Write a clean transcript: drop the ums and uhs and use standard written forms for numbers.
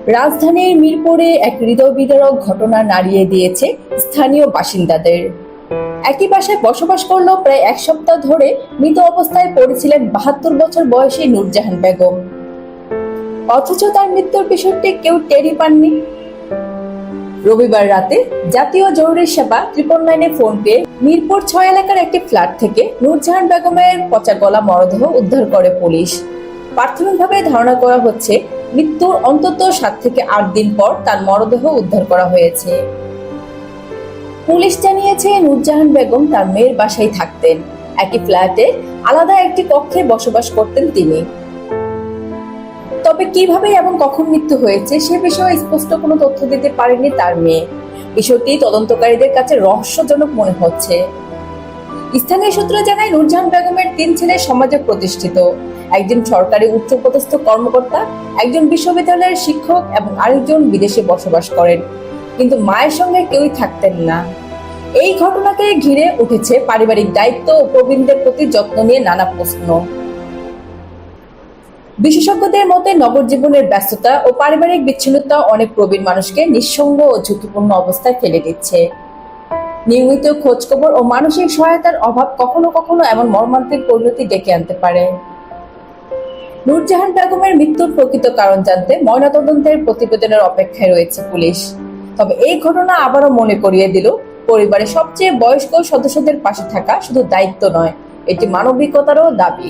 রাজধানীর মিরপুরে এক হৃদয়বিদারক ঘটনা নাড়িয়ে দিয়েছে স্থানীয় বাসিন্দাদের। একই বাসায় বসবাস করলেও প্রায় এক সপ্তাহ ধরে মৃত অবস্থায় পড়েছিলেন ৭২ বছর বয়সী নূরজাহান বেগম। অথচ তার মৃত্যুর বিষয়টি কেউ টেরই পাননি। রবিবার রাতে জাতীয় জরুরি সেবা 999-এ ফোন পেয়ে মিরপুর ৬ এলাকার একটি ফ্ল্যাট থেকে নূরজাহান বেগমের পচা গলা মরদেহ উদ্ধার করে পুলিশ। প্রাথমিকভাবে ধারণা করা হচ্ছে মৃত্যুর অন্তত ৭ থেকে ৮ দিন পর তার মরদেহ উদ্ধার করা হয়েছে। পুলিশ জানিয়েছে নূরজাহান বেগম তার মেয়ের বাসায় থাকতেন। একই ফ্ল্যাটে আলাদা একটি কক্ষে বসবাস করতেন তিনি। তবে কিভাবে এবং কখন মৃত্যু হয়েছে সে বিষয়ে স্পষ্ট কোনো তথ্য দিতে পারেনি তার মেয়ে। বিষয়টি তদন্তকারীদের কাছে রহস্যজনক মনে হচ্ছে। স্থানীয় সূত্র জানায়, নূরজাহান বেগমের ৩ ছেলে সমাজে প্রতিষ্ঠিত। একজন সরকারি উচ্চপদস্থ কর্মকর্তা, একজন বিশ্ববিদ্যালয়ের শিক্ষক এবং আরেকজন বিদেশে বসবাস করেন। কিন্তু মায়ের সঙ্গে কেউই থাকতেন না। এই ঘটনাকে ঘিরে উঠেছে পারিবারিক দায়িত্ব ও প্রবীণদের প্রতি যত্ন নিয়ে নানা প্রশ্ন। বিশেষজ্ঞদের মতে, নগর জীবনের ব্যস্ততা ও পারিবারিক বিচ্ছিন্নতা অনেক প্রবীণ মানুষকে নিঃসঙ্গ ও ঝুঁকিপূর্ণ অবস্থায় ফেলে দিচ্ছে। নিয়মিত খোঁজখবর ও মানসিক সহায়তার অভাব কখনো কখনো এমন মর্মান্তিক পরিণতি ডেকে আনতে পারে। নূরজাহান বেগমের মৃত্যুর প্রকৃত কারণ জানতে ময়নাতদন্তের প্রতিবেদনের অপেক্ষায় রয়েছে পুলিশ। তবে এই ঘটনা আবারও মনে করিয়ে দিল, পরিবারের সবচেয়ে বয়স্ক সদস্যদের পাশে থাকা শুধু দায়িত্ব নয়, এটি মানবিকতারও দাবি।